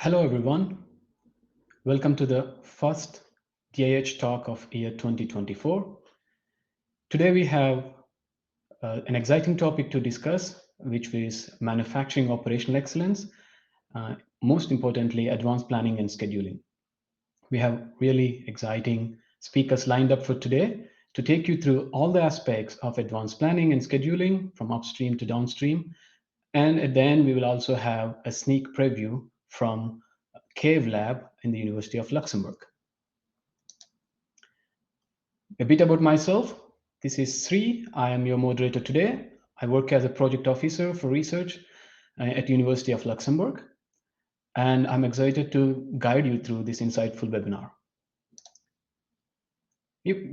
Hello, everyone. Welcome to the first DIH talk of year 2024. Today, we have an exciting topic to discuss, which is manufacturing operational excellence, most importantly, advanced planning and scheduling. We have really exciting speakers lined up for today to take you through all the aspects of advanced planning and scheduling from upstream to downstream. And at the end, we will also have a sneak preview from Cave Lab in the University of Luxembourg. A bit about myself. This is Sri. I am your moderator today. I work as a project officer for research at University of Luxembourg, and I'm excited to guide you through this insightful webinar.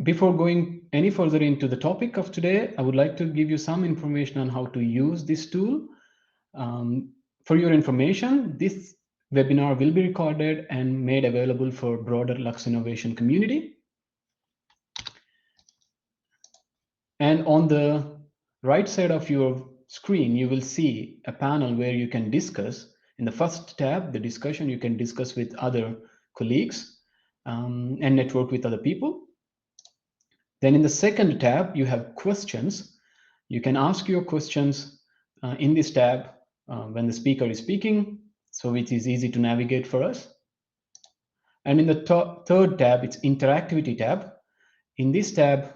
Before going any further into the topic of today, I would like to give you some information on how to use this tool. For your information, this webinar will be recorded and made available for broader Luxinnovation community. And on the right side of your screen, you will see a panel where you can discuss. In the first tab, the discussion, you can discuss with other colleagues and network with other people. Then in the second tab, you have questions. You can ask your questions in this tab when the speaker is speaking, so it is easy to navigate for us. And in the third tab, it's interactivity tab. In this tab,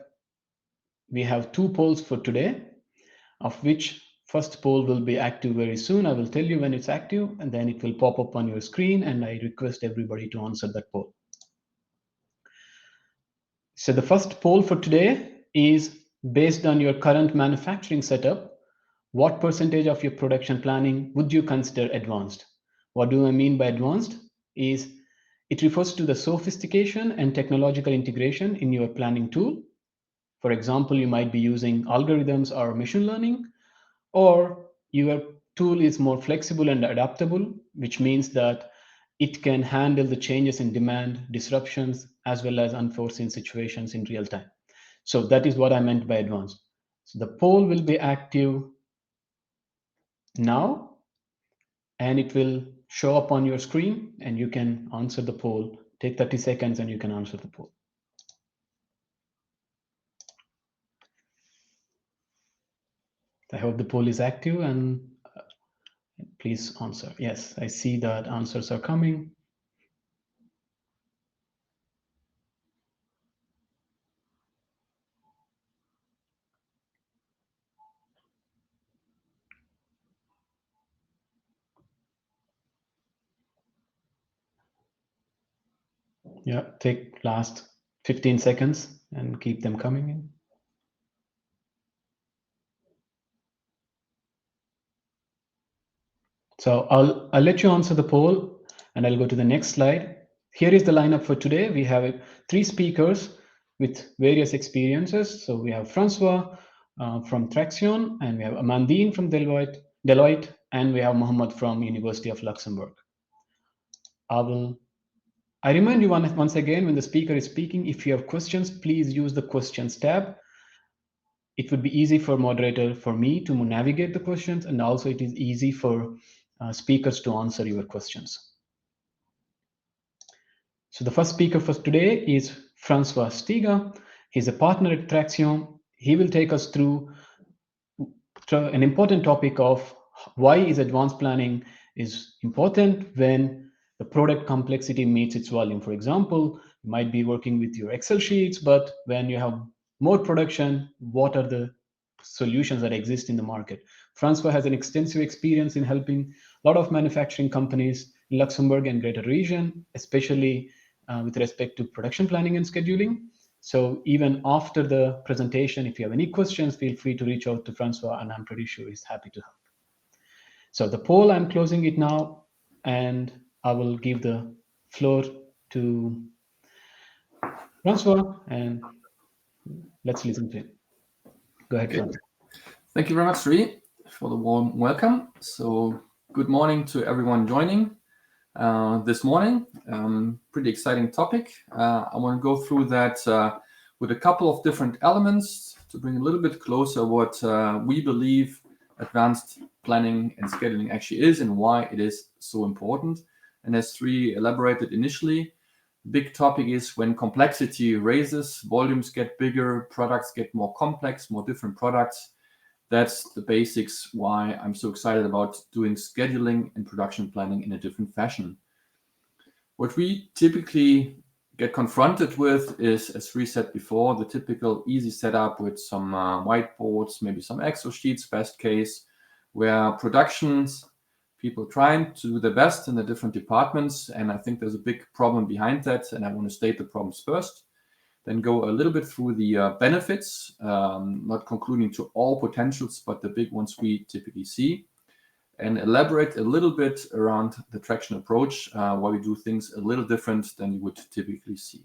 we have two polls for today, of which first poll will be active very soon. I will tell you when it's active, and then it will pop up on your screen, and I request everybody to answer that poll. So the first poll for today is based on your current manufacturing setup. What percentage of your production planning would you consider advanced? What do I mean by advanced? It refers to the sophistication and technological integration in your planning tool. For example, you might be using algorithms or machine learning, or your tool is more flexible and adaptable, which means that it can handle the changes in demand, disruptions, as well as unforeseen situations in real time. So that is what I meant by advanced. So the poll will be active now, and it will show up on your screen, and you can answer the poll. Take 30 seconds and you can answer the poll. I hope the poll is active, and please answer. Yes, I see that answers are coming. Yeah, take last 15 seconds and keep them coming in. So I'll let you answer the poll, and I'll go to the next slide. Here is the lineup for today. We have 3 speakers with various experiences. So we have Francois from Traction, and we have Amandine from Deloitte, and we have Mohammed from University of Luxembourg. I remind you once again, when the speaker is speaking, if you have questions, please use the questions tab. It would be easy for moderator, for me to navigate the questions, and also it is easy for speakers to answer your questions. So the first speaker for today is Francois Stiga. He's a partner at Traction. He will take us through an important topic of why is advanced planning is important when the product complexity meets its volume. For example, you might be working with your Excel sheets, but when you have more production, what are the solutions that exist in the market? Francois has an extensive experience in helping a lot of manufacturing companies in Luxembourg and greater region, especially with respect to production planning and scheduling. So even after the presentation, if you have any questions, feel free to reach out to Francois, and I'm pretty sure he's happy to help. So the poll, I'm closing it now, and I will give the floor to Francois, and let's listen to him. Go ahead, Francois. Thank you very much, Sri, for the warm welcome. So good morning to everyone joining this morning. Pretty exciting topic. I want to go through that with a couple of different elements to bring a little bit closer what we believe advanced planning and scheduling actually is and why it is so important. and as Sri elaborated initially, big topic is when complexity raises, volumes get bigger, products get more complex, more different products. That's the basics why I'm so excited about doing scheduling and production planning in a different fashion. What we typically get confronted with is, as we said before, the typical easy setup with some whiteboards, maybe some Excel sheets, best case, where productions, people trying to do their best in the different departments. And I think there's a big problem behind that. And I want to state the problems first, then go a little bit through the benefits, not concluding to all potentials, but the big ones we typically see, and elaborate a little bit around the traction approach, why we do things a little different than you would typically see.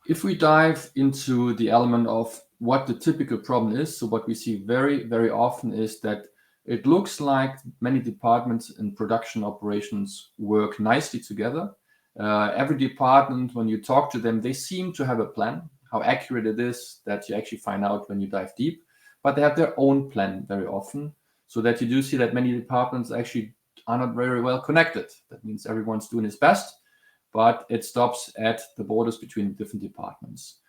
If we dive into the element of what the typical problem is, so what we see very, very often is that it looks like many departments in production operations work nicely together. Every department, when you talk to them, they seem to have a plan. How accurate it is, that you actually find out when you dive deep, but they have their own plan very often. So that you do see that many departments actually are not very well connected. That means everyone's doing his best, but it stops at the borders between different departments,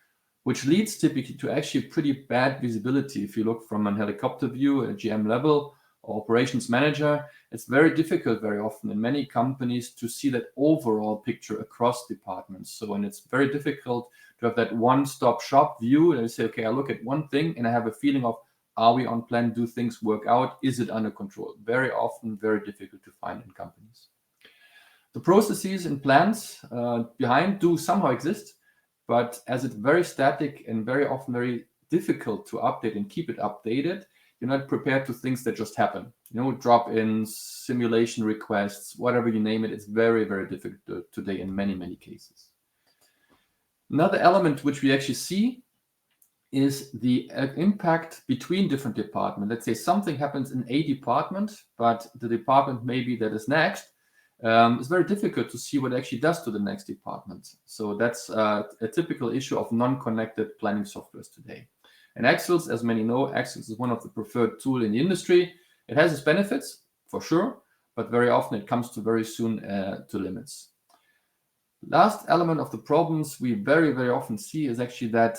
which leads typically to actually pretty bad visibility. If you look from a helicopter view at a GM level or operations manager, it's very difficult very often in many companies to see that overall picture across departments. So when it's very difficult to have that one-stop shop view and you say, okay, I look at one thing and I have a feeling of, are we on plan? Do things work out? Is it under control? Very often, very difficult to find in companies. The processes and plans behind do somehow exist, but as it's very static and very often very difficult to update and keep it updated, you're not prepared to things that just happen. Drop-ins, simulation requests, whatever you name it, it's very, very difficult today in many, many cases. Another element which we actually see is the impact between different departments. Let's say something happens in a department, but the department maybe that is next, it's very difficult to see what it actually does to the next department. So that's a typical issue of non-connected planning softwares today. And Excel, as many know, Excel is one of the preferred tools in the industry. It has its benefits, for sure, but very often it comes to very soon to limits. Last element of the problems we very, very often see is actually that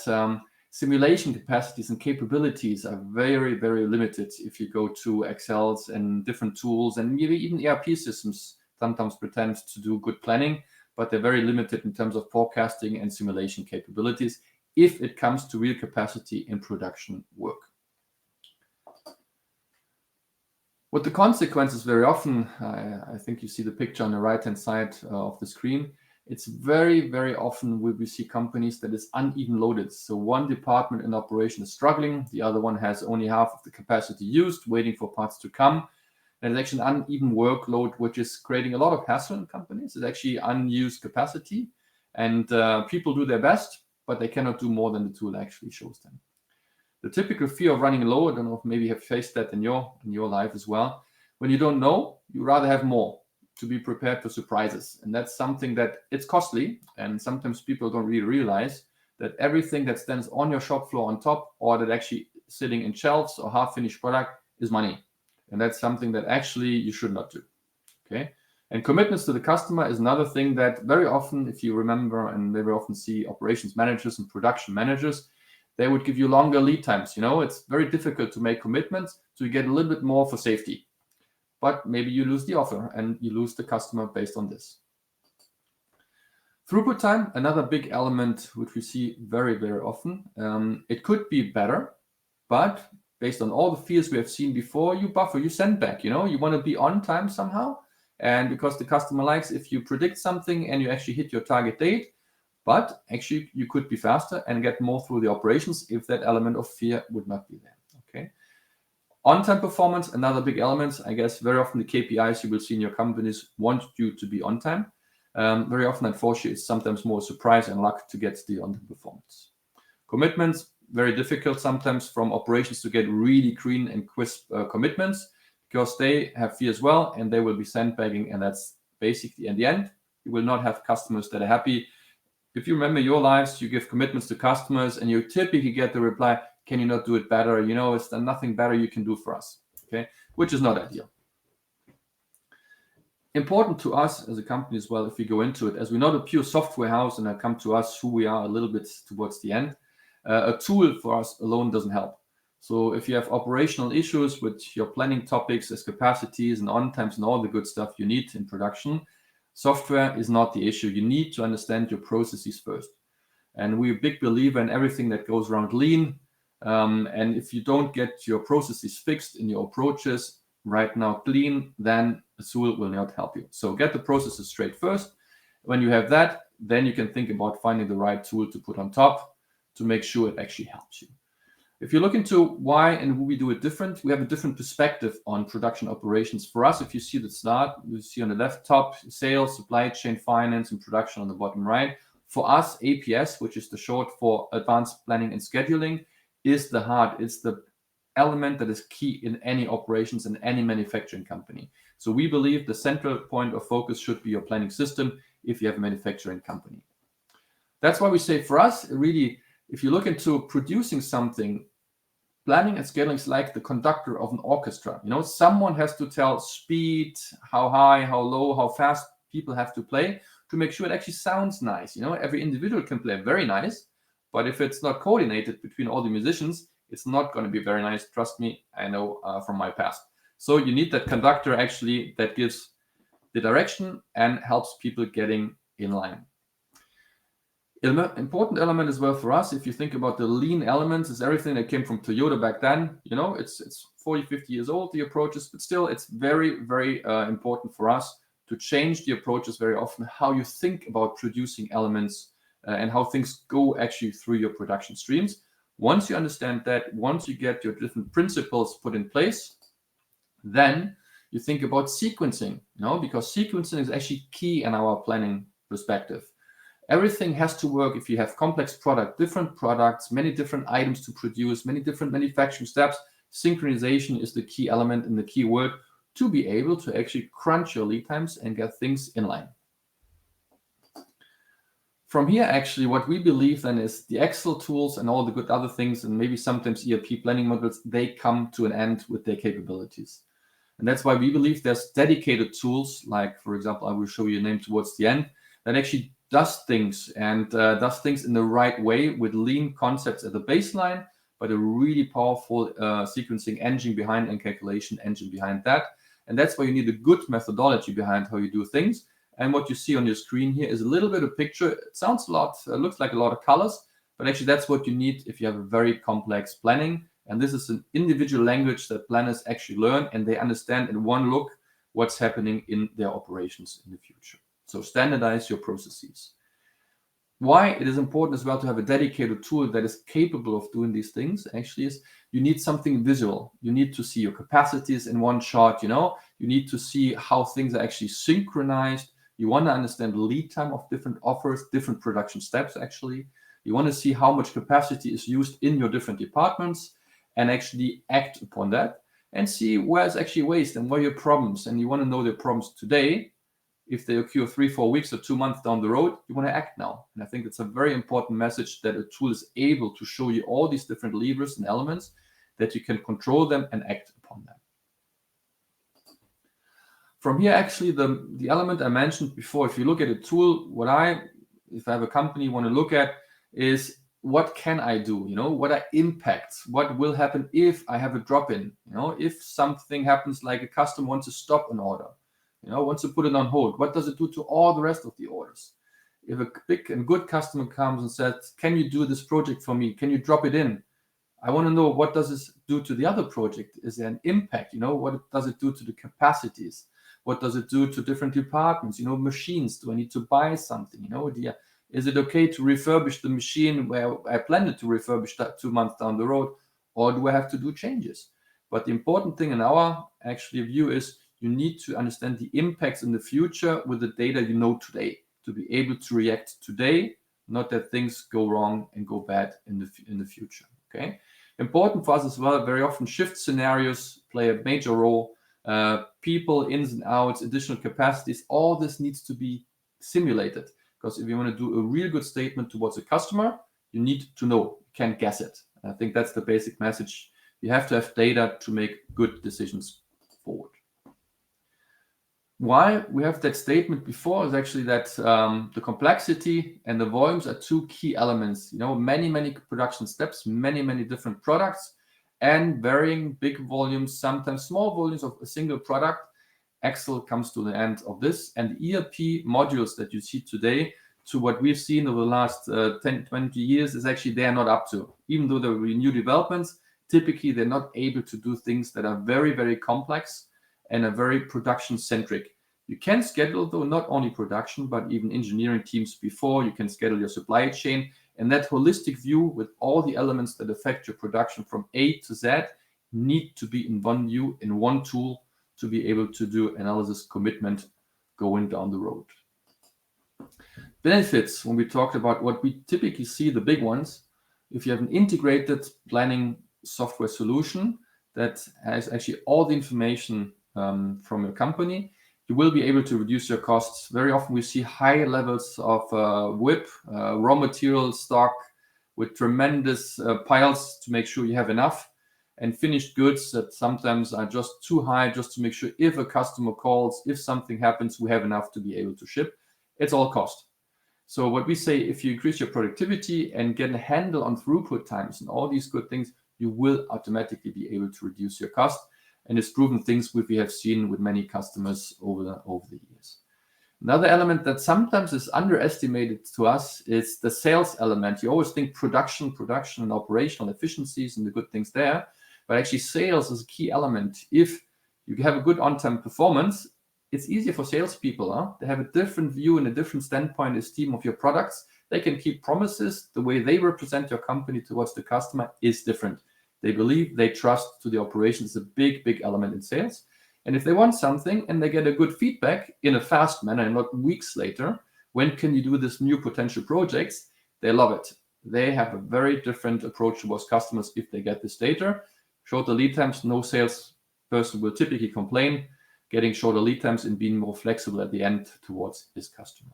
simulation capacities and capabilities are very, very limited if you go to Excels and different tools, and maybe even ERP systems sometimes pretend to do good planning, but they're very limited in terms of forecasting and simulation capabilities if it comes to real capacity in production work. What the consequences very often, I think you see the picture on the right-hand side of the screen, it's very, very often we see companies that is uneven loaded. So one department in operation is struggling, the other one has only half of the capacity used, waiting for parts to come. There's actually an uneven workload, which is creating a lot of hassle in companies. It's actually unused capacity, and people do their best, but they cannot do more than the tool actually shows them. The typical fear of running low, I don't know if maybe you have faced that in your life as well. When you don't know, you rather have more to be prepared for surprises. And that's something that it's costly. And sometimes people don't really realize that everything that stands on your shop floor on top, or that actually sitting in shelves or half-finished product, is money. And that's something that actually you should not do. Okay. And commitments to the customer is another thing that very often, if you remember, and very often see operations managers and production managers, they would give you longer lead times. It's very difficult to make commitments, so you get a little bit more for safety. But maybe you lose the offer and you lose the customer based on this. Throughput time, another big element which we see very, very often. It could be better, but based on all the fears we have seen before, you buffer, you send back. You want to be on time somehow. And because the customer likes if you predict something and you actually hit your target date, but actually you could be faster and get more through the operations if that element of fear would not be there. Okay. On-time performance, another big element. I guess very often the KPIs you will see in your companies want you to be on time. Very often, unfortunately, it's sometimes more surprise and luck to get the on-time performance. Commitments, very difficult sometimes from operations to get really clean and crisp commitments, because they have fear as well and they will be sandbagging, and that's basically in the end, you will not have customers that are happy. If you remember your lives, you give commitments to customers and you typically get the reply, can you not do it better? It's nothing better you can do for us, okay? Which is not ideal. Important to us as a company as well, if we go into it, as we're not a pure software house, and I come to us who we are a little bit towards the end, a tool for us alone doesn't help. So if you have operational issues with your planning topics as capacities and on times and all the good stuff you need in production, software is not the issue. You need to understand your processes first. And we're a big believer in everything that goes around lean. And if you don't get your processes fixed in your approaches right now clean, then the tool will not help you. So get the processes straight first. When you have that, then you can think about finding the right tool to put on top to make sure it actually helps you. If you look into why and we do it different, we have a different perspective on production operations. For us, if you see the start, you see on the left top, sales, supply chain, finance, and production on the bottom right. For us, APS, which is the short for advanced planning and scheduling, is the heart. It's the element that is key in any operations in any manufacturing company. So we believe the central point of focus should be your planning system if you have a manufacturing company. That's why we say for us, really, if you look into producing something, planning and scheduling is like the conductor of an orchestra. Someone has to tell speed, how high, how low, how fast people have to play to make sure it actually sounds nice. Every individual can play very nice, but if it's not coordinated between all the musicians, it's not going to be very nice. Trust me, I know from my past. So you need that conductor actually that gives the direction and helps people getting in line. Important element as well for us, if you think about the lean elements, is everything that came from Toyota back then. It's 40, 50 years old, the approaches, but still it's very, very important for us to change the approaches very often, how you think about producing elements and how things go actually through your production streams. Once you understand that, once you get your different principles put in place, then you think about sequencing, because sequencing is actually key in our planning perspective. Everything has to work if you have complex different products, many different items to produce, many different manufacturing steps. Synchronization is the key element and the key word to be able to actually crunch your lead times and get things in line. From here, actually, what we believe then is the Excel tools and all the good other things, and maybe sometimes ERP planning modules, they come to an end with their capabilities. And that's why we believe there's dedicated tools, like, for example, I will show you a name towards the end, that actually does things and does things in the right way with lean concepts at the baseline, but a really powerful sequencing engine behind and calculation engine behind that. And that's why you need a good methodology behind how you do things. And what you see on your screen here is a little bit of picture. It sounds a lot, looks like a lot of colors, but actually that's what you need if you have a very complex planning. And this is an individual language that planners actually learn, and they understand in one look what's happening in their operations in the future. So standardize your processes. Why it is important as well to have a dedicated tool that is capable of doing these things actually is you need something visual. You need to see your capacities in one shot, you need to see how things are actually synchronized. You want to understand the lead time of different offers, different production steps actually. You want to see how much capacity is used in your different departments and actually act upon that and see where is actually waste and where are your problems. And you want to know the problems today. If they occur 3, 4 weeks or 2 months down the road, you want to act now. And I think it's a very important message that a tool is able to show you all these different levers and elements that you can control them and act upon them. From here, actually, the element I mentioned before, if you look at a tool, if I have a company want to look at is what can I do? What are impacts? What will happen if I have a drop-in? If something happens like a customer wants to stop an order, wants to put it on hold, what does it do to all the rest of the orders? If a big and good customer comes and says, can you do this project for me? Can you drop it in? I want to know, what does this do to the other project? Is there an impact? What does it do to the capacities? What does it do to different departments? Machines, do I need to buy something? Is it okay to refurbish the machine where I planned to refurbish that 2 months down the road? Or do I have to do changes? But the important thing in our actually view is you need to understand the impacts in the future with the data you know today to be able to react today, not that things go wrong and go bad in the future. Okay. Important for us as well, very often shift scenarios play a major role. People, ins and outs, additional capacities, all this needs to be simulated. Because if you want to do a real good statement towards a customer, you need to know, you can't guess it. And I think that's the basic message. You have to have data to make good decisions forward. why we have that statement before is actually that the complexity and the volumes are two key elements. Many production steps, many different products, and varying big volumes, sometimes small volumes of a single product. Excel comes to the end of this, and ERP modules that you see today, to what we've seen over the last 10-20 years, is actually they are not up to. Even though there will be new developments, typically they're not able to do things that are very complex and are very production centric. You can schedule, though, not only production, but even engineering teams before. You can schedule your supply chain, and that holistic view with all the elements that affect your production from A to Z need to be in one view, in one tool, to be able to do analysis commitment going down the road. Benefits, when we talked about what we typically see, the big ones, if you have an integrated planning software solution that has actually all the information from your company, you will be able to reduce your costs. Very often we see high levels of WIP, raw material stock, with tremendous piles to make sure you have enough, and finished goods that sometimes are just too high, just to make sure if a customer calls, if something happens, we have enough to be able to ship. It's all cost. So what we say, if you increase your productivity and get a handle on throughput times and all these good things, you will automatically be able to reduce your cost. And it's proven things we have seen with many customers over the years. Another element that sometimes is underestimated to us is the sales element. You always think production and operational efficiencies and the good things there, but actually sales is a key element. If you have a good on-time performance, it's easier for salespeople. They have a different view and a different standpoint, esteem of your products. They can keep promises. The way they represent your company towards the customer is different. They believe, they trust to the operations is a big element in sales. And if they want something and they get a good feedback in a fast manner and not weeks later, when can you do this new potential projects? They love it. They have a very different approach towards customers if they get this data. Shorter lead times, no sales person will typically complain. Getting shorter lead times and being more flexible at the end towards his customer.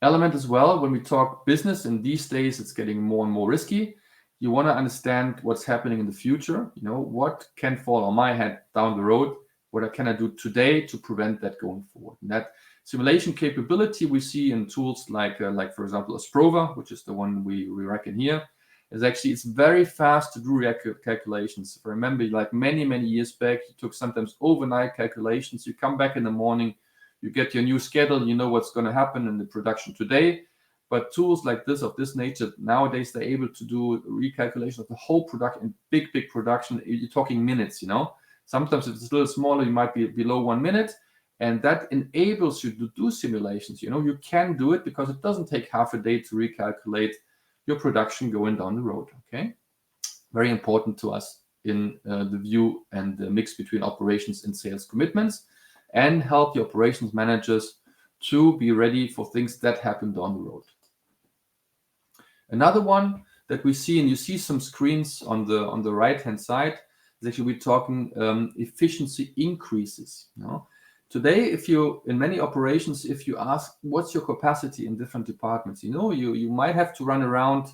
Element as well, when we talk business, and these days it's getting more and more risky, you want to understand what's happening in the future. What can fall on my head down the road? What can I do today to prevent that going forward? And that simulation capability we see in tools like for example, Asprova, which is the one we reckon here, is actually, it's very fast to do calculations. If I remember, like many years back, it took sometimes overnight calculations. You come back in the morning, you get your new schedule, you know what's going to happen in the production today. But tools like this, of this nature, nowadays they're able to do recalculation of the whole production, big production. You're talking minutes, Sometimes if it's a little smaller, you might be below 1 minute. And that enables you to do simulations. You can do it because it doesn't take half a day to recalculate your production going down the road. Okay, very important to us in the view and the mix between operations and sales commitments, and help the operations managers to be ready for things that happen down the road. Another one that we see, and you see some screens on the right hand side, is actually we're talking efficiency increases. Today, if you, in many operations, if you ask what's your capacity in different departments, you might have to run around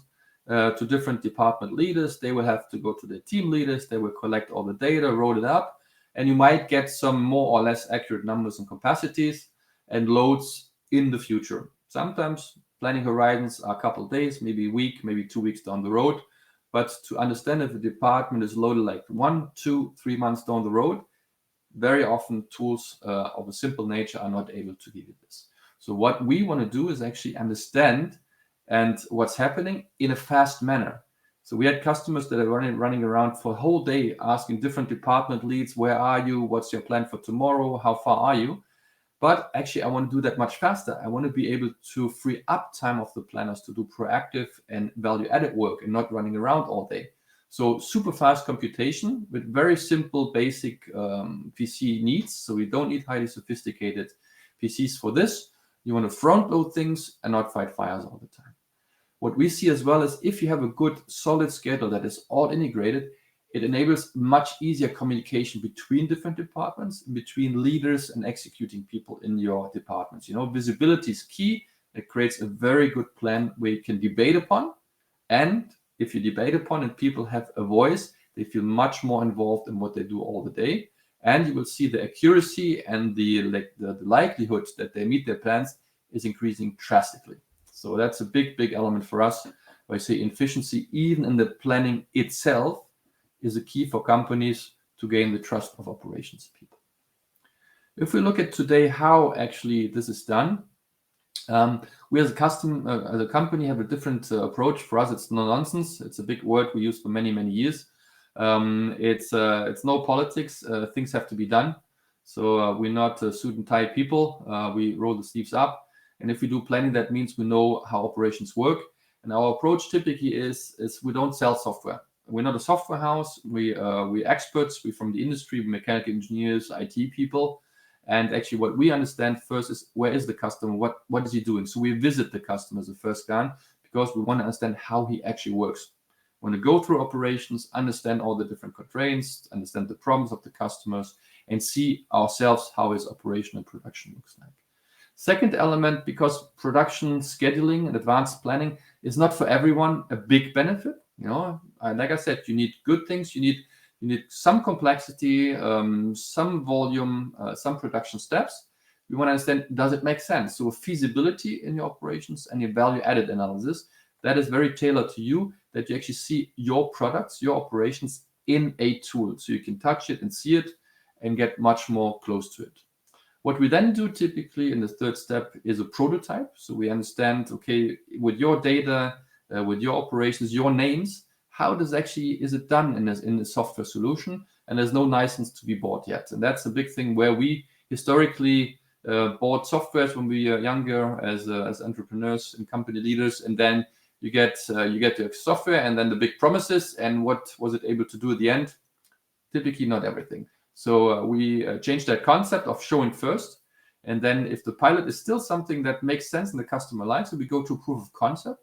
to different department leaders. They will have to go to their team leaders. They will collect all the data, roll it up, and you might get some more or less accurate numbers and capacities and loads in the future. Sometimes planning horizons are a couple of days, maybe a week, maybe 2 weeks down the road. But to understand if the department is loaded like 1, 2, 3 months down the road, very often tools of a simple nature are not able to give you this. So what we want to do is actually understand and what's happening in a fast manner. So we had customers that are running around for a whole day asking different department leads, where are you? What's your plan for tomorrow? How far are you? But actually, I want to do that much faster. I want to be able to free up time of the planners to do proactive and value-added work and not running around all day. So super fast computation with very simple, basic PC needs. So we don't need highly sophisticated PCs for this. You want to front load things and not fight fires all the time. What we see as well is if you have a good, solid schedule that is all integrated, it enables much easier communication between different departments, between leaders and executing people in your departments. Visibility is key. It creates a very good plan where you can debate upon. And if you debate upon and people have a voice, they feel much more involved in what they do all the day. and you will see the accuracy and the likelihood that they meet their plans is increasing drastically. So that's a big element for us. I say efficiency, even in the planning itself, is a key for companies to gain the trust of operations people. If we look at today how actually this is done, we as a company have a different approach. For us, it's no nonsense. It's a big word we use for many years. It's no politics. Things have to be done. So we're not suit and tie people. We roll the sleeves up, and if we do planning, that means we know how operations work. And our approach typically is we don't sell software. We're not a software house. We're experts. We're from the industry, mechanical engineers, IT people. And actually what we understand first is, where is the customer? What is he doing? So we visit the customer as a first scan, because we want to understand how he actually works. We want to go through operations, understand all the different constraints, understand the problems of the customers, and see ourselves how his operation and production looks like. Second element, because production scheduling and advanced planning is not for everyone a big benefit. Like I said, you need good things. You need some complexity, some volume, some production steps. We want to understand, does it make sense? So feasibility in your operations and your value added analysis, that is very tailored to you, that you actually see your products, your operations in a tool. So you can touch it and see it and get much more close to it. What we then do typically in the third step is a prototype. So we understand, okay, with your data, with your operations, your names, how is it done in the software solution? And there's no license to be bought yet. And that's a big thing where we historically bought softwares when we were younger as entrepreneurs and company leaders. And then you get your software and then the big promises. And what was it able to do at the end? Typically not everything. So we changed that concept of showing first. And then if the pilot is still something that makes sense in the customer life, so we go to proof of concept,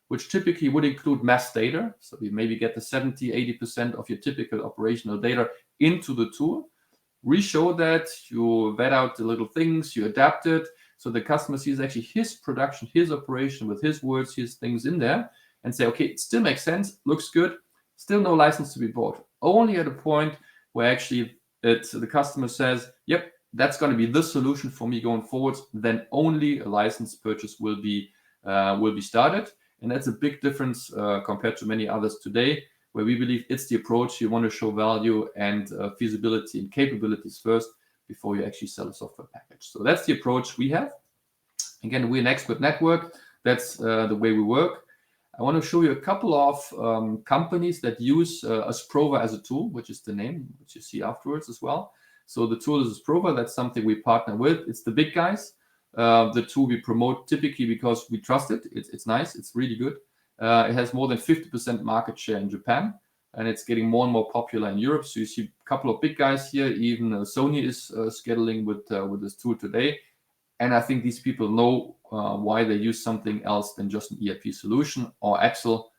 which typically would include mass data. So you maybe get the 70-80% of your typical operational data into the tool. We show that, you vet out the little things, you adapt it, so the customer sees actually his production, his operation with his words, his things in there, and say, okay, it still makes sense, looks good, still no license to be bought. Only at a point where actually the customer says, yep, that's going to be the solution for me going forward, then only a license purchase will be started. And that's a big difference compared to many others today, where we believe it's the approach. You want to show value and feasibility and capabilities first before you actually sell a software package. So that's the approach we have. Again, we're an expert network. That's the way we work. I want to show you a couple of companies that use Asprova as a tool, which is the name, which you see afterwards as well. So the tool is Asprova. That's something we partner with. It's the big guys. The tool we promote typically because we trust it. It's nice. It's really good. It has more than 50% market share in Japan, and it's getting more and more popular in Europe. So you see a couple of big guys here. Even Sony is scheduling with this tool today. And I think these people know why they use something else than just an ERP solution or Excel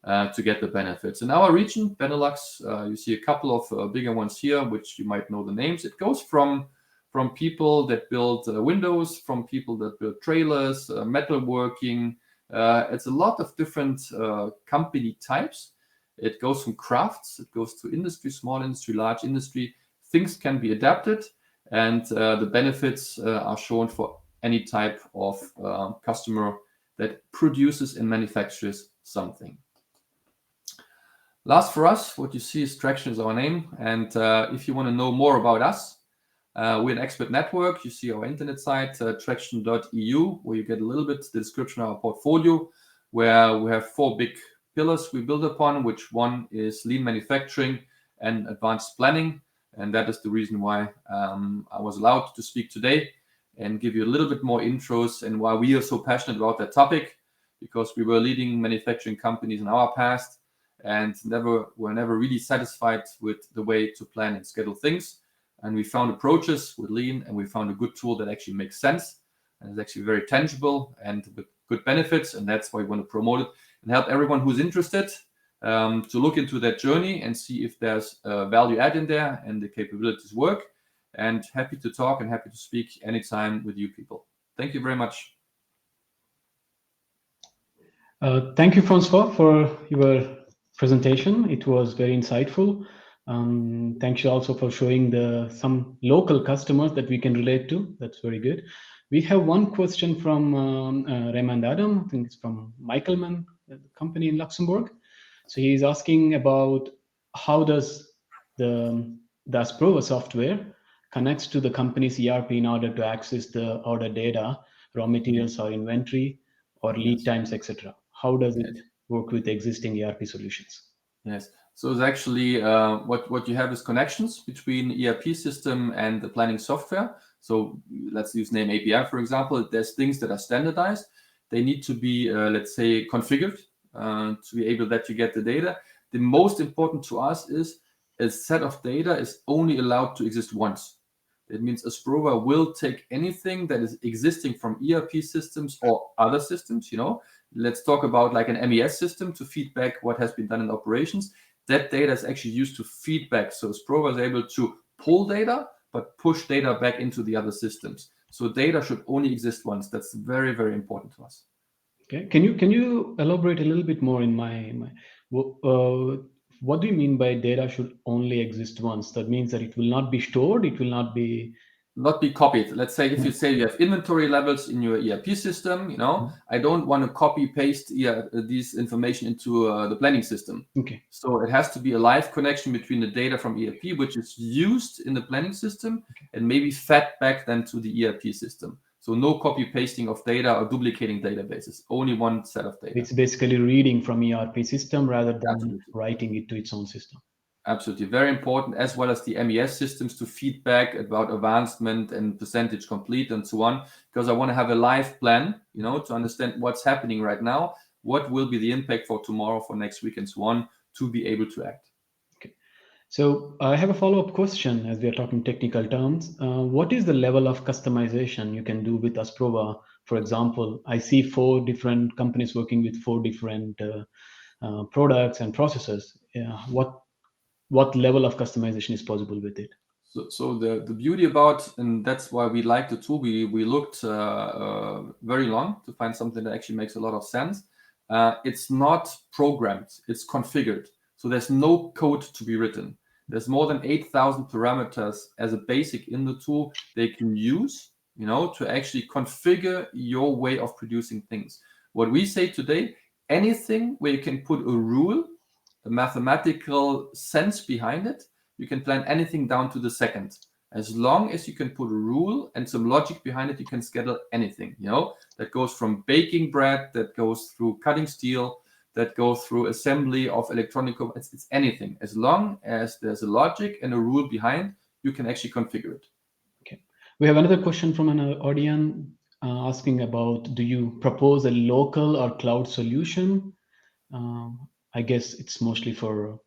to get the benefits. In our region, Benelux, you see a couple of bigger ones here, which you might know the names. It goes from people that build windows, from people that build trailers, metalworking. It's a lot of different company types. It goes from crafts, it goes to industry, small industry, large industry. Things can be adapted, and the benefits are shown for any type of customer that produces and manufactures something. Last for us, what you see is Traction is our name. And if you want to know more about us, we're an expert network. You see our internet site, traction.eu, where you get a little bit the description of our portfolio, where we have 4 big pillars we build upon, which one is lean manufacturing and advanced planning. And that is the reason why I was allowed to speak today and give you a little bit more intros and why we are so passionate about that topic, because we were leading manufacturing companies in our past and were never really satisfied with the way to plan and schedule things. And we found approaches with lean, and we found a good tool that actually makes sense and is actually very tangible and with good benefits. And that's why we want to promote it and help everyone who's interested to look into that journey and see if there's value add in there and the capabilities work. And happy to talk and happy to speak anytime with you people. Thank you very much. Thank you, Francois, for your presentation. It was very insightful. Thanks you also for showing some local customers that we can relate to. That's very good. We have one question from Raymond Adam. I think it's from Michaelman, the company in Luxembourg. So he's asking about how does the Asprova software connects to the company's ERP in order to access the order data, raw materials or inventory or lead times, etc. How does it work with existing ERP solutions? Yes. So it's actually what you have is connections between ERP system and the planning software. So let's use name API, for example. There's things that are standardized. They need to be, let's say, configured to be able that you get the data. The most important to us is a set of data is only allowed to exist once. That means Asprova will take anything that is existing from ERP systems or other systems. Let's talk about like an MES system to feedback what has been done in operations. That data is actually used to feedback. So Asprova is able to pull data, but push data back into the other systems. So data should only exist once. That's very, very important to us. Okay. Can you elaborate a little bit more in what do you mean by data should only exist once? That means that it will not be stored, it will not be copied. Let's say if you say you have inventory levels in your ERP system, I don't want to copy paste these information into the planning system. Okay. So it has to be a live connection between the data from ERP, which is used in the planning system, and maybe fed back then to the ERP system. So no copy pasting of data or duplicating databases, only one set of data. It's basically reading from ERP system rather than Absolutely. writing it to its own system. Absolutely. Very important, as well as the MES systems to feedback about advancement and percentage complete and so on, because I want to have a live plan, to understand what's happening right now, what will be the impact for tomorrow, for next week, and so on, to be able to act. Okay. So I have a follow-up question as we are talking technical terms. What is the level of customization you can do with Asprova? For example, I see 4 different companies working with 4 different products and processes. What level of customization is possible with it? So the beauty about, and that's why we like the tool, we looked very long to find something that actually makes a lot of sense. It's not programmed, it's configured. So there's no code to be written. There's more than 8,000 parameters as a basic in the tool they can use, to actually configure your way of producing things. What we say today, anything where you can put a rule, a mathematical sense behind it, you can plan anything down to the second. As long as you can put a rule and some logic behind it, you can schedule anything, that goes from baking bread, that goes through cutting steel, that goes through assembly of electronic, it's anything. As long as there's a logic and a rule behind, you can actually configure it. Okay. We have another question from an audience asking about, do you propose a local or cloud solution? I guess it's mostly for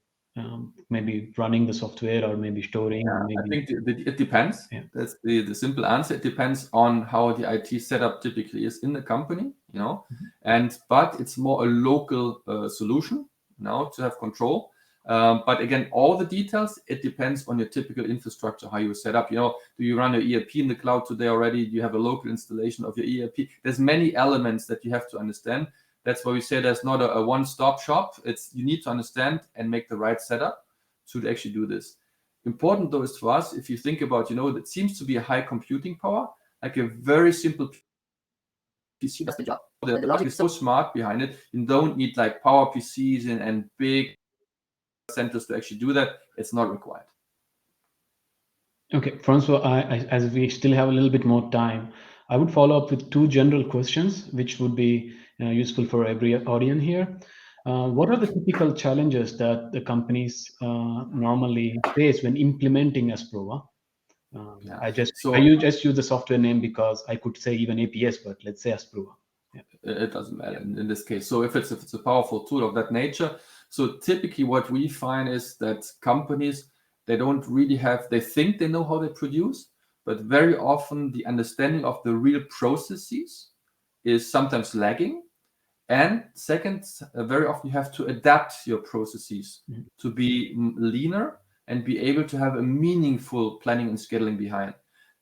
maybe running the software or maybe storing. Yeah, or maybe... I think it depends. Yeah. That's the simple answer. It depends on how the IT setup typically is in the company, but it's more a local solution now to have control. But again, all the details, it depends on your typical infrastructure, how you set up. Do you run your ERP in the cloud today already? Do you have a local installation of your ERP? There's many elements that you have to understand. That's why we say there's not a one-stop shop. You need to understand and make the right setup to actually do this. Important though is for us, if you think about, that seems to be a high computing power, like a very simple PC does the job. The logic is so smart behind it. You don't need like power PCs and big centers to actually do that. It's not required. Okay, Francois, as we still have a little bit more time, I would follow up with 2 general questions, which would be useful for every audience here. What are the typical challenges that the companies normally face when implementing Asprova? I just use the software name because I could say even APS, but let's say Asprova. Yeah. It doesn't matter in this case. So if it's a powerful tool of that nature, so typically what we find is that companies, they don't really they think they know how they produce, but very often the understanding of the real processes is sometimes lagging. And second, very often you have to adapt your processes to be leaner and be able to have a meaningful planning and scheduling behind.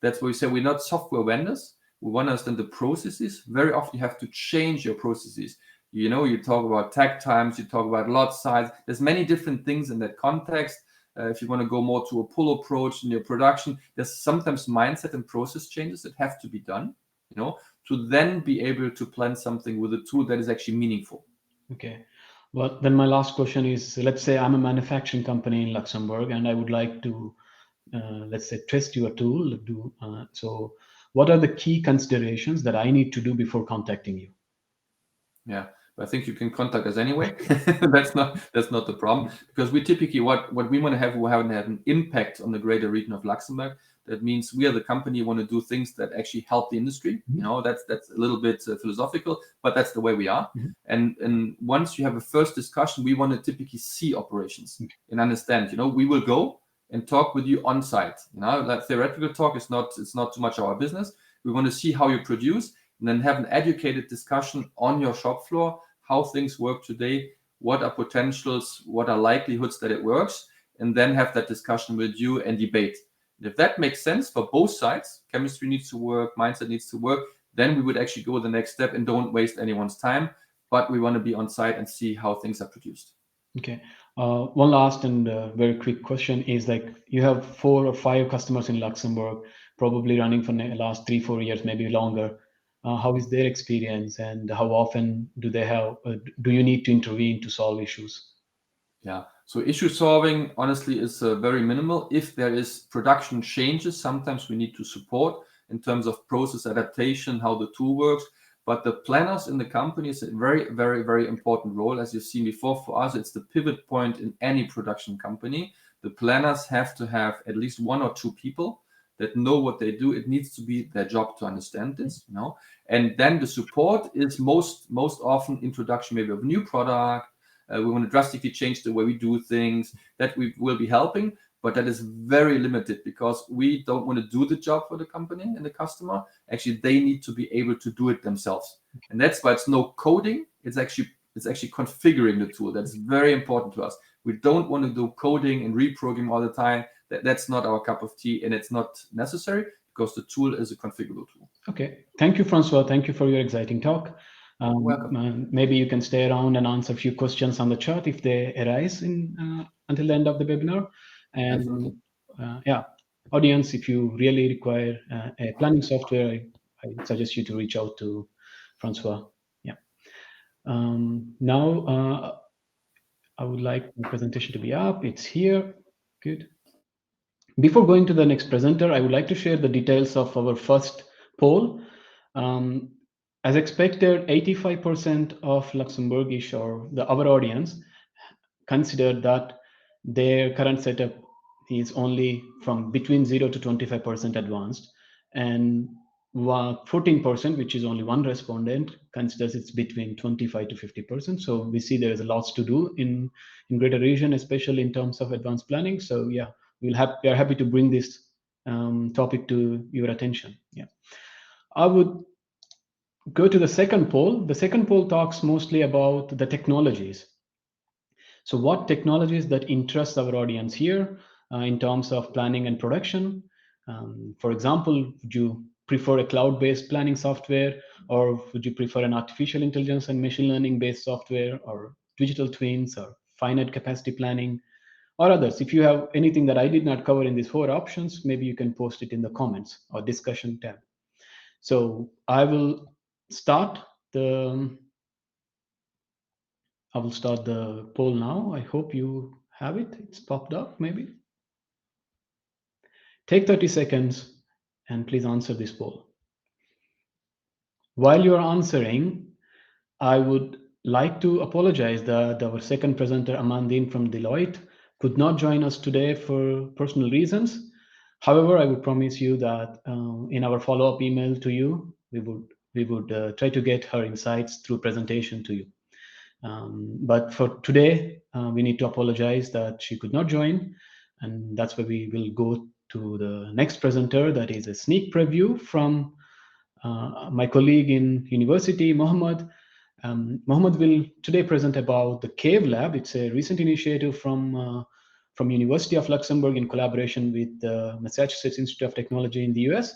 That's why we say we're not software vendors. We want to understand the processes. Very often you have to change your processes. You talk about tag times, you talk about lot size. There's many different things in that context. if you want to go more to a pull approach in your production, there's sometimes mindset and process changes that have to be done, to then be able to plan something with a tool that is actually meaningful. Okay. Well, then my last question is, let's say I'm a manufacturing company in Luxembourg and I would like to, let's say, test your tool. So what are the key considerations that I need to do before contacting you? Yeah, but I think you can contact us anyway. that's not the problem, because we typically what we want to have, we have an impact on the greater region of Luxembourg. That means we are the company want to do things that actually help the industry. That's a little bit philosophical, but that's the way we are. And once you have a first discussion, we want to typically see operations and understand. We will go and talk with you on site. That theoretical talk is not too much our business. We want to see how you produce, and then have an educated discussion on your shop floor, how things work today, what are potentials, what are likelihoods that it works, and then have that discussion with you and debate. And if that makes sense for both sides, chemistry needs to work, mindset needs to work, then we would actually go the next step and don't waste anyone's time. But we want to be on site and see how things are produced. Okay. One last and very quick question is, like, you have 4 or 5 customers in Luxembourg, probably running for the last 3-4 years, maybe longer. How is their experience, and how often do you need to intervene to solve issues? Yeah, so issue solving, honestly, is very minimal. If there is production changes, sometimes we need to support in terms of process adaptation, how the tool works. But the planners in the company is a very, very, very important role. As you've seen before, for us, it's the pivot point in any production company. The planners have to have at least 1 or 2 people that know what they do. It needs to be their job to understand this, And then the support is most often introduction maybe of a new product. We want to drastically change the way we do things. That we will be helping, but that is very limited, because we don't want to do the job for the company and the customer. Actually, they need to be able to do it themselves, and that's why it's no coding. It's actually configuring the tool. That's very important to us. We don't want to do coding and reprogramming all the time. That's not our cup of tea, and it's not necessary, because the tool is a configurable tool. Okay. Thank you, Francois. Thank you for your exciting talk. Welcome. Maybe you can stay around and answer a few questions on the chat if they arise until the end of the webinar. And audience, if you really require a planning software, I suggest you to reach out to Francois. Yeah. Now, I would like the presentation to be up. It's here. Good. Before going to the next presenter, I would like to share the details of our first poll. As expected, 85% of Luxembourgish, or our audience, considered that their current setup is only from between 0 to 25% advanced, and 14%, which is only one respondent, considers it's between 25 to 50%. So we see there is a lot to do in greater region, especially in terms of advanced planning. So yeah, we are happy to bring this topic to your attention. Yeah, I would go to the second poll. The second poll talks mostly about the technologies. So what technologies that interest our audience here in terms of planning and production? For example, would you prefer a cloud-based planning software, or would you prefer an artificial intelligence and machine learning-based software, or digital twins, or finite capacity planning, or others? If you have anything that I did not cover in these 4 options, maybe you can post it in the comments or discussion tab. So I will start the poll now. I hope you have it. It's popped up, maybe. Take 30 seconds and please answer this poll. While you're answering, I would like to apologize that our second presenter, Amandine from Deloitte, could not join us today for personal reasons. However, I would promise you that in our follow-up email to you, we would try to get her insights through presentation to you. But for today, we need to apologize that she could not join, and that's why we will go to the next presenter. That is a sneak preview from my colleague in university, Mohammed. Mohammed will today present about the CAVE Lab. It's a recent initiative from University of Luxembourg in collaboration with the Massachusetts Institute of Technology in the US.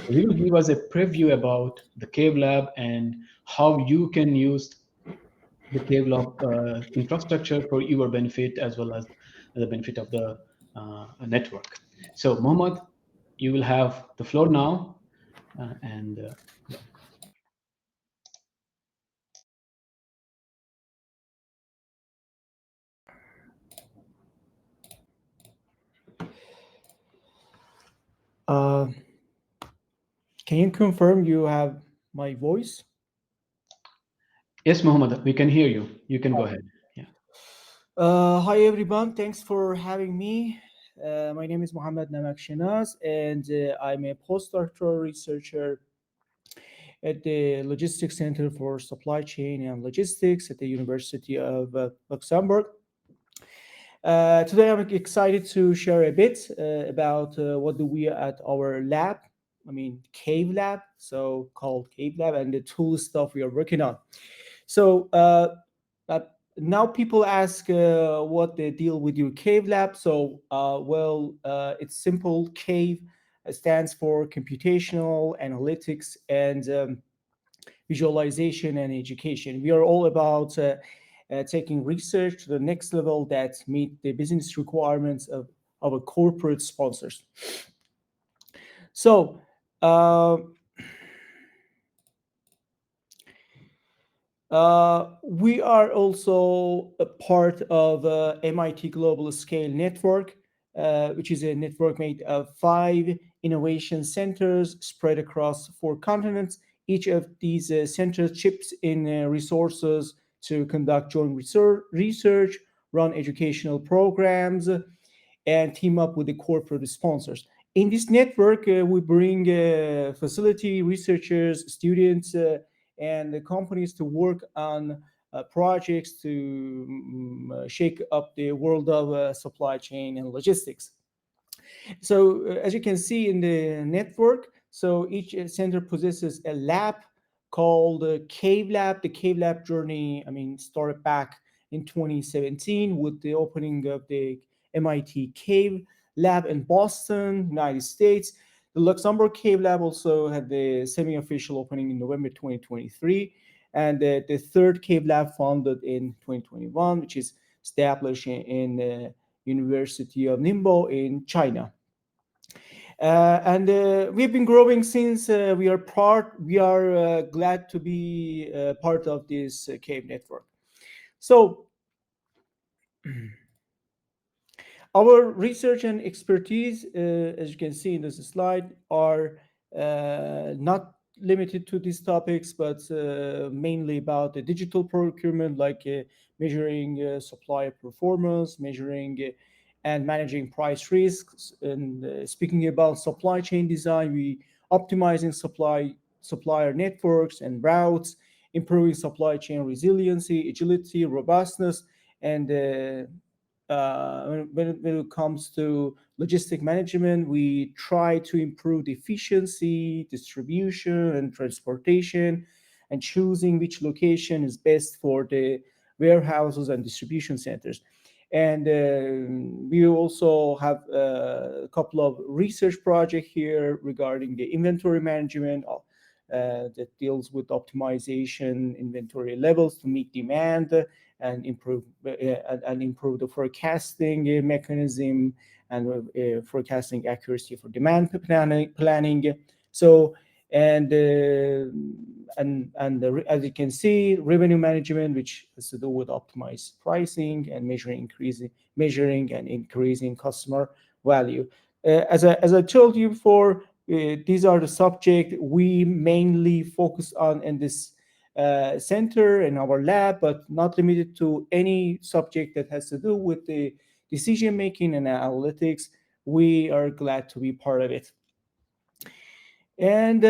He will give us a preview about the CAVE Lab and how you can use the CAVE Lab infrastructure for your benefit, as well as the benefit of the network. So, Mohammed, you will have the floor now, and yeah. Uh, can you confirm you have my voice? Yes, Mohammed, we can hear you. You can go ahead. Yeah. Hi everyone, thanks for having me. My name is Mohammed Namak Shinaz, and I'm a postdoctoral researcher at the Logistics Center for Supply Chain and Logistics at the University of Luxembourg. Today, I'm excited to share a bit about what do we at our lab, I mean, Cave Lab, so called Cave Lab, and the tool stuff we are working on. So uh, now people ask what they deal with your Cave Lab. So, it's simple. Cave stands for computational analytics and visualization and education. We are all about taking research to the next level that meet the business requirements of our corporate sponsors. So, uh, we are also a part of MIT Global Scale Network, which is a network made of 5 innovation centers spread across 4 continents. Each of these centers chips in resources to conduct joint research, run educational programs, and team up with the corporate sponsors. In this network, we bring facility researchers, students, and the companies to work on projects to shake up the world of supply chain and logistics. So as you can see in the network, so each center possesses a lab called Cave Lab. The Cave Lab journey, I mean, started back in 2017 with the opening of the MIT Cave Lab in Boston, United States. The Luxembourg Cave Lab also had the semi-official opening in November 2023, and the third Cave Lab founded in 2021, which is established in University of Ningbo in China. And we've been growing since we are glad to be part of this cave network. So our research and expertise, as you can see in this slide, are not limited to these topics, but mainly about the digital procurement, like measuring supplier performance, measuring and managing price risks. And speaking about supply chain design, we optimizing supplier networks and routes, improving supply chain resiliency, agility, robustness, and when it comes to logistic management, we try to improve the efficiency, distribution, and transportation, and choosing which location is best for the warehouses and distribution centers. And we also have a couple of research projects here regarding the inventory management that deals with optimization inventory levels to meet demand and improve the forecasting mechanism and forecasting accuracy for demand planning. So as you can see, revenue management, which has to do with optimized pricing and measuring and increasing customer value. As I told you before, these are the subject we mainly focus on in this center in our lab, but not limited to any subject that has to do with the decision making and analytics. We are glad to be part of it. And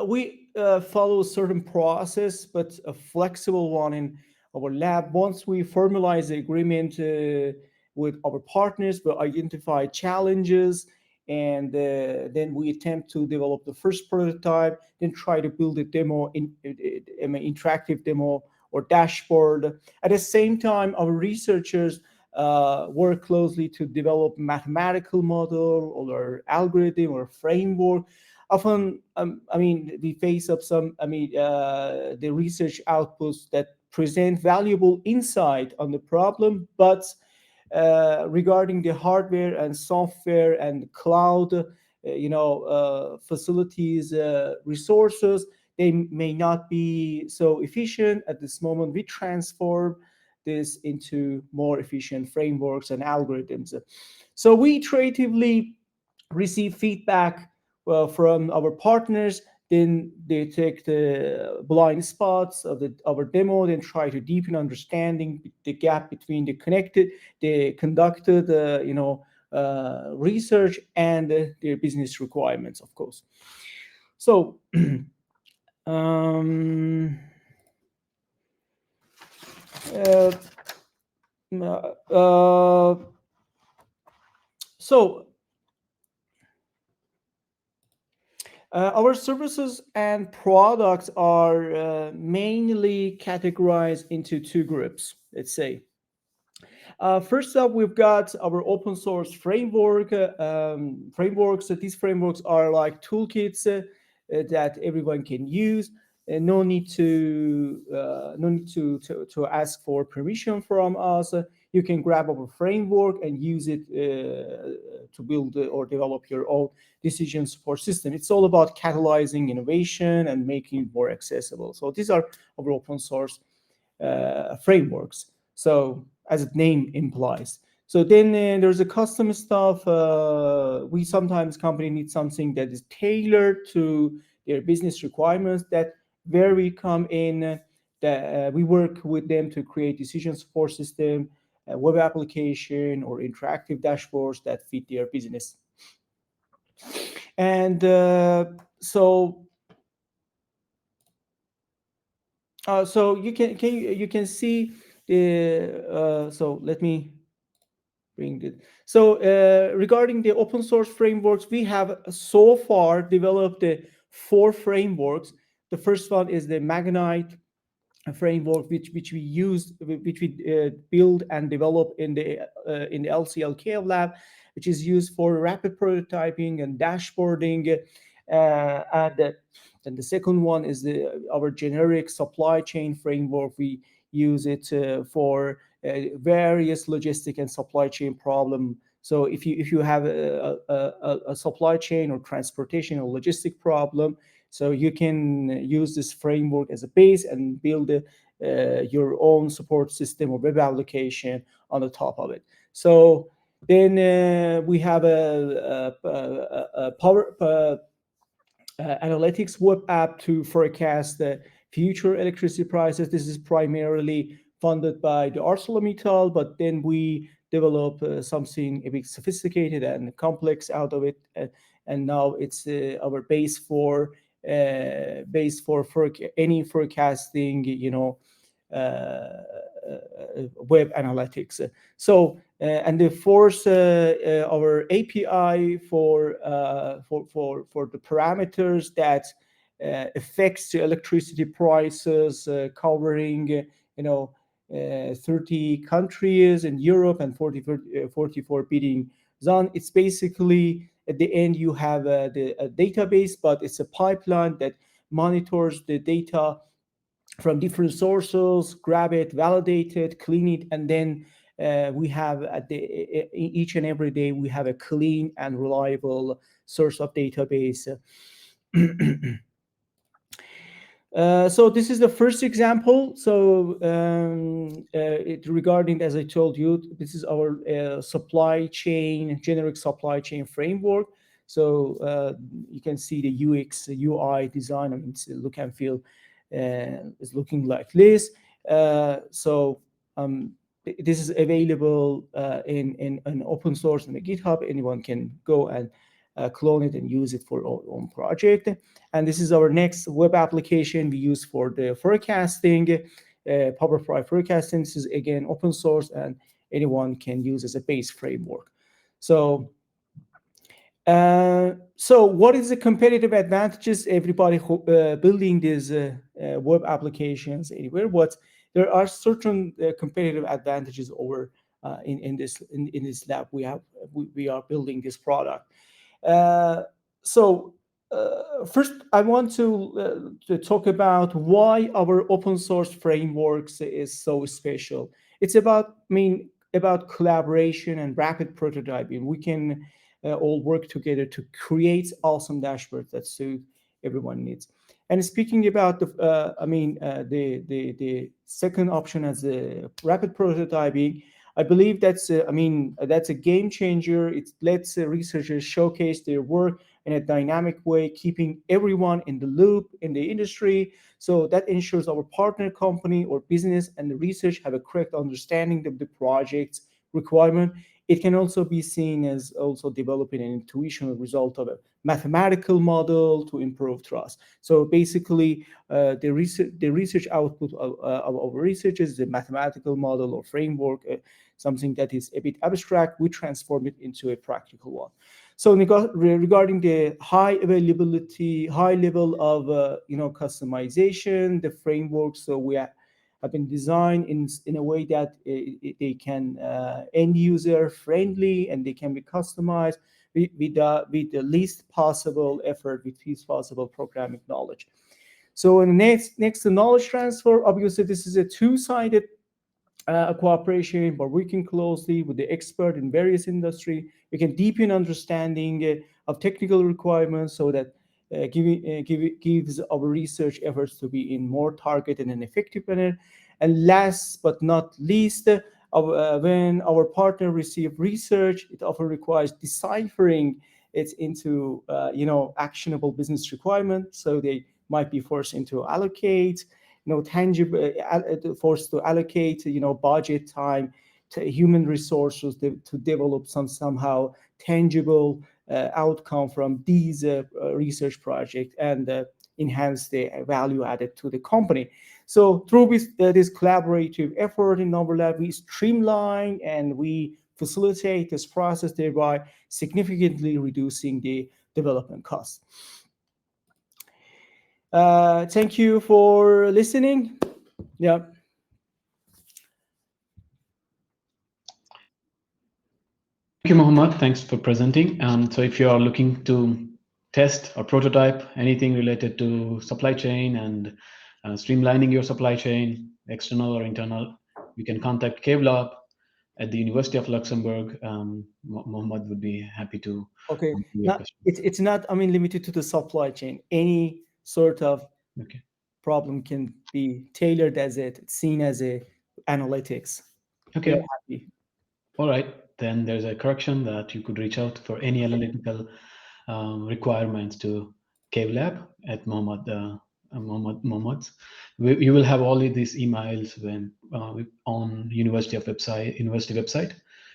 we follow a certain process, but a flexible one in our lab. Once we formalize the agreement with our partners, we identify challenges, and then we attempt to develop the first prototype, then try to build a demo, interactive demo or dashboard. At the same time, our researchers work closely to develop mathematical model or algorithm or framework. Often, we face up some, the research outputs that present valuable insight on the problem, but regarding the hardware and software and cloud, facilities, resources, they may not be so efficient at this moment. We transform this into more efficient frameworks and algorithms. So we iteratively receive feedback from our partners. Then they take the blind spots of our demo, then try to deepen understanding the gap between the conducted, research and their business requirements, of course. So, um, uh, uh, so our services and products are mainly categorized into two groups, let's say. First up, we've got our open source frameworks. These frameworks are like toolkits that everyone can use. No need to ask for permission from us. You can grab our framework and use it to build or develop your own decision support system. It's all about catalyzing innovation and making it more accessible. So these are our open source frameworks. So as its name implies. So then there's a custom stuff. We sometimes company need something that is tailored to their business requirements. That where we come in, that we work with them to create decision support system, web application, or interactive dashboards that fit their business. And so you can see the so let me bring it. So regarding the open source frameworks, we have so far developed 4 frameworks. The first one is the Magnite framework, which we build and develop in the LCLKF lab, which is used for rapid prototyping and dashboarding. And the second one is our generic supply chain framework. We use it for various logistic and supply chain problem. So if you have a supply chain or transportation or logistic problem, so you can use this framework as a base and build your own support system or web application on the top of it. So then we have a power analytics web app to forecast the future electricity prices. This is primarily funded by the ArcelorMittal, but then we develop something a bit sophisticated and complex out of it, and now it's our base for any forecasting, web analytics. So and the fourth, our API for the parameters that affects the electricity prices, covering 30 countries in Europe and 44 bidding zone. It's basically at the end you have a database, but it's a pipeline that monitors the data from different sources, grab it, validate it, clean it, and then we have each and every day we have a clean and reliable source of database. So this is the first example. So regarding, as I told you, this is our generic supply chain framework. So you can see the UX, UI design. I mean, it's look and feel is looking like this. So this is available in open source in the GitHub. Anyone can go and clone it and use it for our own project. And this is our next web application we use for the forecasting, PowerPri forecasting. This is again open source and anyone can use as a base framework. So what is the competitive advantages? Everybody building these web applications anywhere. There are certain competitive advantages over in this lab. We are building this product. First, I want to talk about why our open source frameworks is so special. It's about, about collaboration and rapid prototyping. We can all work together to create awesome dashboards that suit everyone needs. And speaking about the second option as the rapid prototyping, I believe that's that's a game changer. It lets researchers showcase their work in a dynamic way, keeping everyone in the loop in the industry. So that ensures our partner company or business and the research have a correct understanding of the project's requirement. It can also be seen as also developing an intuitional result of a mathematical model to improve trust. So basically, the research output of our research is the mathematical model or framework, something that is a bit abstract. We transform it into a practical one. So regarding the high availability, high level of customization, the framework, so we have been designed in a way that they can end user friendly and they can be customized with the least possible effort, with least possible programming knowledge. So in the next to knowledge transfer, obviously this is a two-sided cooperation, but working closely with the expert in various industry. We can deepen understanding of technical requirements so that gives our research efforts to be in more targeted and effective manner. And last but not least, when our partner receive research, it often requires deciphering it into actionable business requirements. So they might be forced into allocate, tangible, forced to allocate, budget, time, to human resources to develop somehow tangible outcome from these research projects and enhance the value added to the company. So through this collaborative effort in our lab, we streamline and we facilitate this process, thereby significantly reducing the development costs. Thank you for listening. Yeah. Thank you, Mohammed. Thanks for presenting. So if you are looking to test or prototype anything related to supply chain and streamlining your supply chain, external or internal, you can contact CaveLab at the University of Luxembourg. Mohammed would be happy to Okay. answer your questions. It's not, limited to the supply chain. Any sort of problem can be tailored as seen as a analytics. Okay. Happy. All right. Then there's a correction that you could reach out for any analytical requirements to CaveLab at Mohammad's. You will have all of these emails when on university website.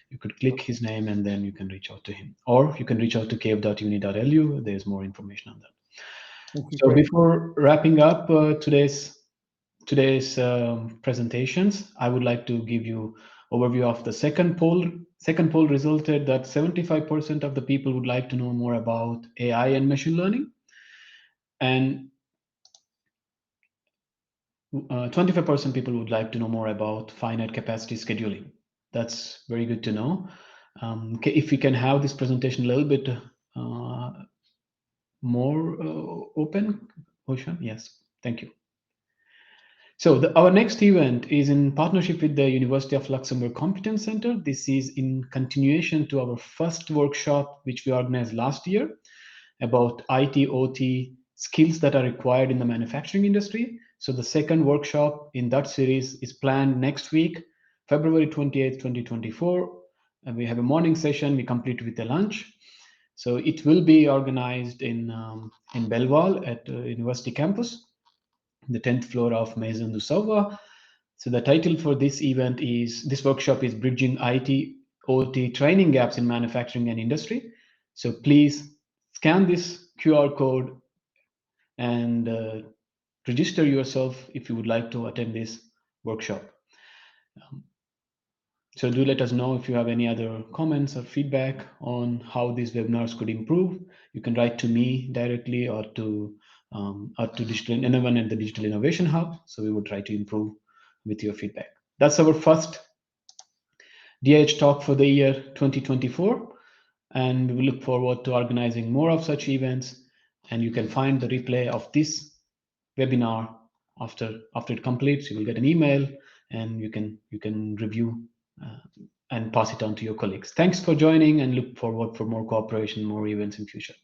You could click his name and then you can reach out to him, or you can reach out to cave.uni.lu. There's more information on that. So before wrapping up today's presentations, I would like to give you overview of the second poll. Second poll resulted that 75% of the people would like to know more about AI and machine learning, and 25% people would like to know more about finite capacity scheduling. That's very good to know. If we can have this presentation a little bit more open, Oshan? Yes, thank you. So our next event is in partnership with the University of Luxembourg Competence Center. This is in continuation to our first workshop, which we organized last year, about IT/OT skills that are required in the manufacturing industry. So the second workshop in that series is planned next week, February 28th, 2024. And we have a morning session. We complete with a lunch. So it will be organized in Belval at University campus, the 10th floor of Maison du Savoir. So the title for this workshop is Bridging IT/OT Training Gaps in Manufacturing and Industry. So please scan this QR code and register yourself if you would like to attend this workshop. So do let us know if you have any other comments or feedback on how these webinars could improve. You can write to me directly or to anyone at the Digital Innovation Hub. So we would try to improve with your feedback. That's our first DIH talk for the year 2024. And we look forward to organizing more of such events. And you can find the replay of this webinar after it completes. You will get an email and you can review and pass it on to your colleagues. Thanks for joining, and look forward for more cooperation, more events in future.